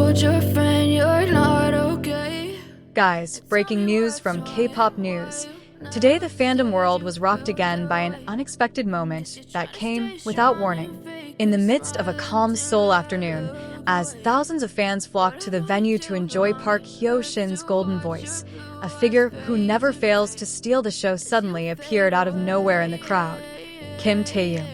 told your friend you're not okay. Guys, breaking news from K-pop news. Today the fandom world was rocked again by an unexpected moment that came without warning. In the midst of a calm Seoul afternoon, as thousands of fans flocked to the venue to enjoy Park Hyo Shin's golden voice, a figure who never fails to steal the show suddenly appeared out of nowhere in the crowd. Kim Taehyung.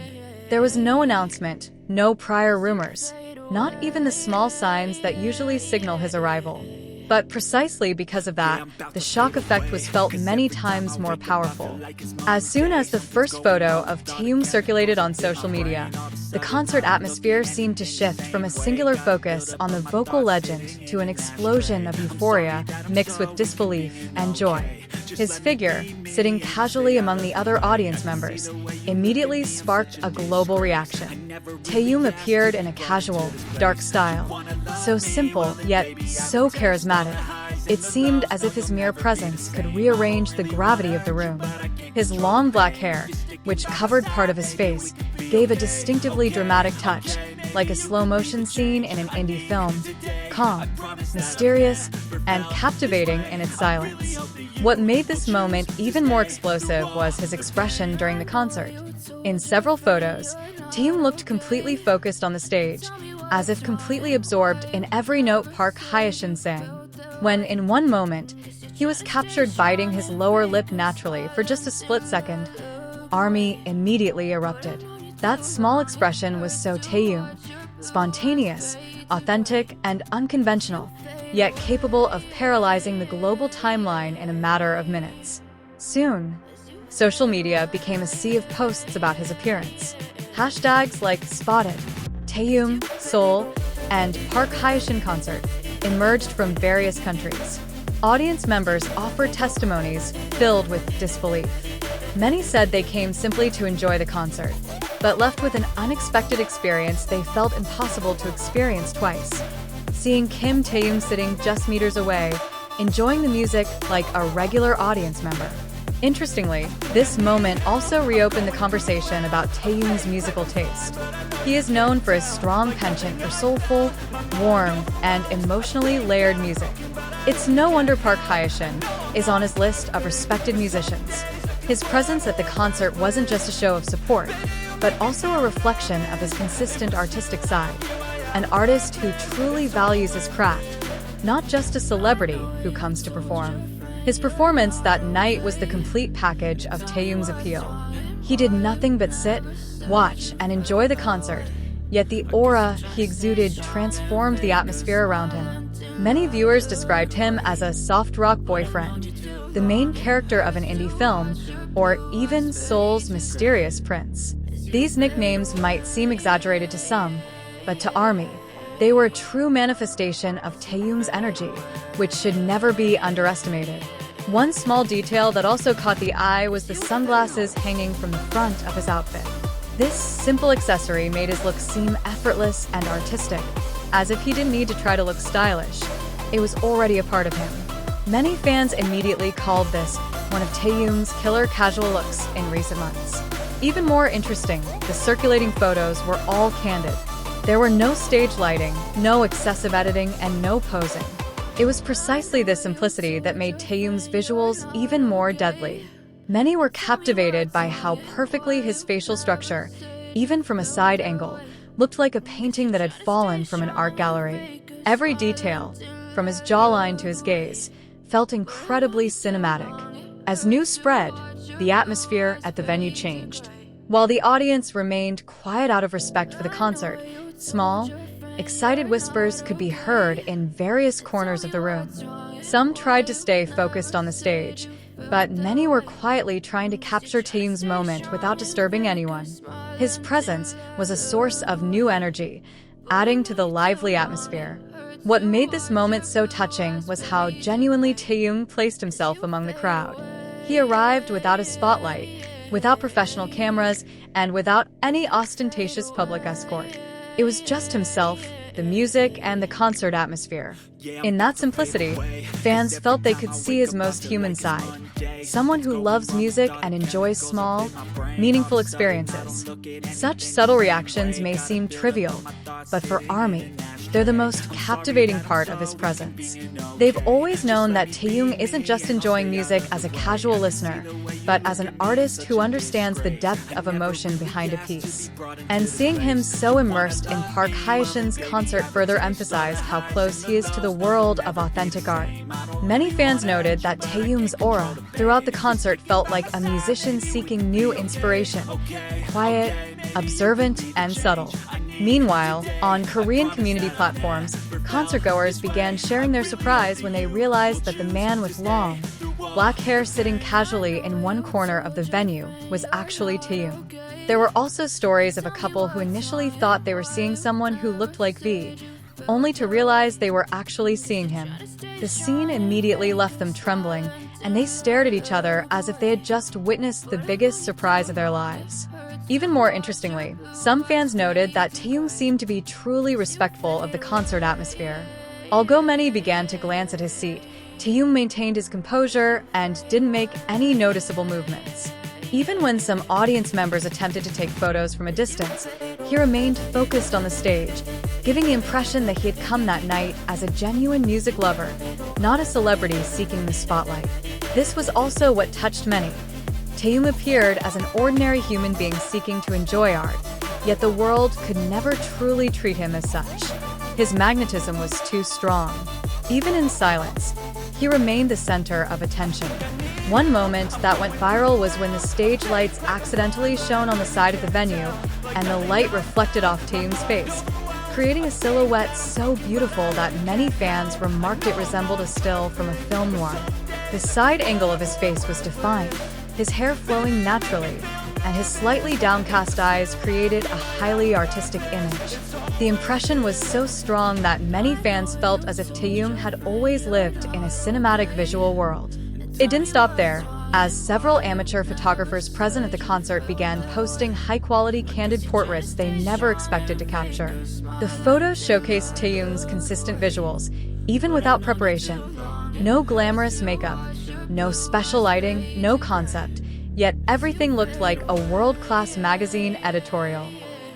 There was no announcement, no prior rumors, not even the small signs that usually signal his arrival. But precisely because of that, the shock effect was felt many times more powerful. As soon as the first photo of Taehyung circulated on social media, the concert atmosphere seemed to shift from a singular focus on the vocal legend to an explosion of euphoria mixed with disbelief and joy. His figure, sitting casually among the other audience members, immediately sparked a global reaction. Taehyung appeared in a casual, dark style, so simple yet so charismatic. It seemed as if his mere presence could rearrange the gravity of the room. His long black hair, which covered part of his face, gave a distinctively dramatic touch, like a slow-motion scene in an indie film, calm, mysterious, and captivating in its silence. What made this moment even more explosive was his expression during the concert. In several photos, Taehyung looked completely focused on the stage, as if completely absorbed in every note Park Hyo Shin sang. When, in one moment, he was captured biting his lower lip naturally for just a split second, ARMY immediately erupted. That small expression was so Taehyung, spontaneous, authentic, and unconventional, yet capable of paralyzing the global timeline in a matter of minutes. Soon, social media became a sea of posts about his appearance. Hashtags like Spotted, Taehyung, Seoul, and Park Hyo Shin concert emerged from various countries. Audience members offered testimonies filled with disbelief. Many said they came simply to enjoy the concert, but left with an unexpected experience they felt impossible to experience twice. Seeing Kim Taehyung sitting just meters away, enjoying the music like a regular audience member. Interestingly, this moment also reopened the conversation about Taehyung's musical taste. He is known for his strong penchant for soulful, warm, and emotionally layered music. It's no wonder Park Hyo Shin is on his list of respected musicians. His presence at the concert wasn't just a show of support, but also a reflection of his consistent artistic side. An artist who truly values his craft, not just a celebrity who comes to perform. His performance that night was the complete package of Taehyung's appeal. He did nothing but sit, watch, and enjoy the concert, yet the aura he exuded transformed the atmosphere around him. Many viewers described him as a soft rock boyfriend, the main character of an indie film, or even Seoul's mysterious prince. These nicknames might seem exaggerated to some, but to ARMY, they were a true manifestation of Taehyung's energy, which should never be underestimated. One small detail that also caught the eye was the sunglasses hanging from the front of his outfit. This simple accessory made his look seem effortless and artistic, as if he didn't need to try to look stylish. It was already a part of him. Many fans immediately called this one of Taehyung's killer casual looks in recent months. Even more interesting, the circulating photos were all candid. There were no stage lighting, no excessive editing, and no posing. It was precisely this simplicity that made Taehyung's visuals even more deadly. Many were captivated by how perfectly his facial structure, even from a side angle, looked like a painting that had fallen from an art gallery. Every detail, from his jawline to his gaze, felt incredibly cinematic. As news spread, the atmosphere at the venue changed. While the audience remained quiet out of respect for the concert, small, excited whispers could be heard in various corners of the room. Some tried to stay focused on the stage, but many were quietly trying to capture Taehyung's moment without disturbing anyone. His presence was a source of new energy, adding to the lively atmosphere. What made this moment so touching was how genuinely Taehyung placed himself among the crowd. He arrived without a spotlight, without professional cameras, and without any ostentatious public escort. It was just himself, the music, and the concert atmosphere. In that simplicity, fans felt they could see his most human side, someone who loves music and enjoys small, meaningful experiences. Such subtle reactions may seem trivial, but for ARMY, They're the most captivating part of his presence. They've always known that Taehyung isn't just enjoying music as a casual listener, but as an artist who understands the depth of emotion behind a piece. And seeing him so immersed in Park Hyo-shin's concert further emphasized how close he is to the world of authentic art. Many fans noted that Taehyung's aura throughout the concert felt like a musician seeking new inspiration, quiet, observant, and subtle. Meanwhile, on Korean community platforms, concertgoers began sharing their surprise when they realized that the man with long, black hair sitting casually in one corner of the venue was actually Taehyung. There were also stories of a couple who initially thought they were seeing someone who looked like V, only to realize they were actually seeing him. The scene immediately left them trembling, and they stared at each other as if they had just witnessed the biggest surprise of their lives. Even more interestingly, some fans noted that Taehyung seemed to be truly respectful of the concert atmosphere. Although many began to glance at his seat, Taehyung maintained his composure and didn't make any noticeable movements. Even when some audience members attempted to take photos from a distance, he remained focused on the stage, giving the impression that he had come that night as a genuine music lover, not a celebrity seeking the spotlight. This was also what touched many. Taehyung appeared as an ordinary human being seeking to enjoy art, yet the world could never truly treat him as such. His magnetism was too strong. Even in silence, he remained the center of attention. One moment that went viral was when the stage lights accidentally shone on the side of the venue, and the light reflected off Taehyung's face, creating a silhouette so beautiful that many fans remarked it resembled a still from a film noir. The side angle of his face was defined, his hair flowing naturally, and his slightly downcast eyes created a highly artistic image. The impression was so strong that many fans felt as if Taehyung had always lived in a cinematic visual world. It didn't stop there, as several amateur photographers present at the concert began posting high-quality candid portraits they never expected to capture. The photos showcased Taehyung's consistent visuals, even without preparation. No glamorous makeup, no special lighting, no concept, yet everything looked like a world-class magazine editorial.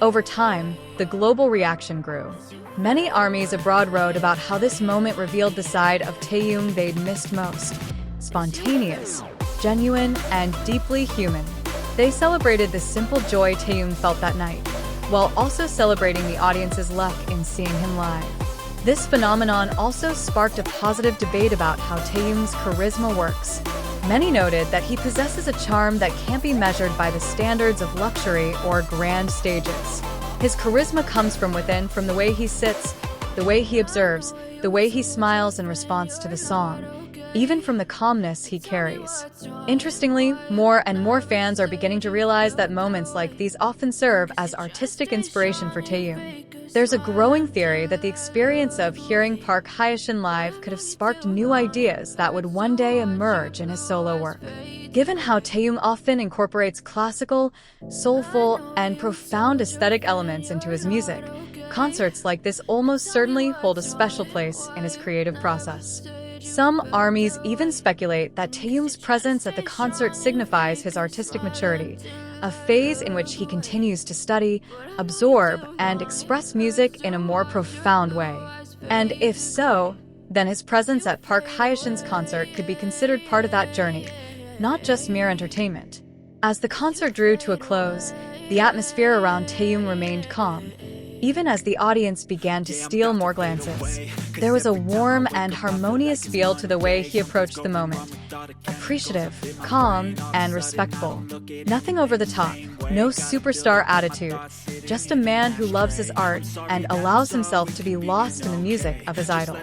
Over time, the global reaction grew. Many armies abroad wrote about how this moment revealed the side of Taehyung they'd missed most: spontaneous, genuine, and deeply human. They celebrated the simple joy Taehyung felt that night, while also celebrating the audience's luck in seeing him live. This phenomenon also sparked a positive debate about how Taehyung's charisma works. Many noted that he possesses a charm that can't be measured by the standards of luxury or grand stages. His charisma comes from within, from the way he sits, the way he observes, the way he smiles in response to the song, even from the calmness he carries. Interestingly, more and more fans are beginning to realize that moments like these often serve as artistic inspiration for Taehyung. There's a growing theory that the experience of hearing Park Hyo-shin live could have sparked new ideas that would one day emerge in his solo work. Given how Taehyung often incorporates classical, soulful, and profound aesthetic elements into his music, concerts like this almost certainly hold a special place in his creative process. Some armies even speculate that Taehyung's presence at the concert signifies his artistic maturity, a phase in which he continues to study, absorb, and express music in a more profound way. And if so, then his presence at Park Hyo-shin's concert could be considered part of that journey, not just mere entertainment. As the concert drew to a close, the atmosphere around Taehyung remained calm, even as the audience began to steal more glances. There was a warm and harmonious feel to the way he approached the moment. Appreciative, calm, and respectful. Nothing over the top, no superstar attitude, just a man who loves his art and allows himself to be lost in the music of his idol.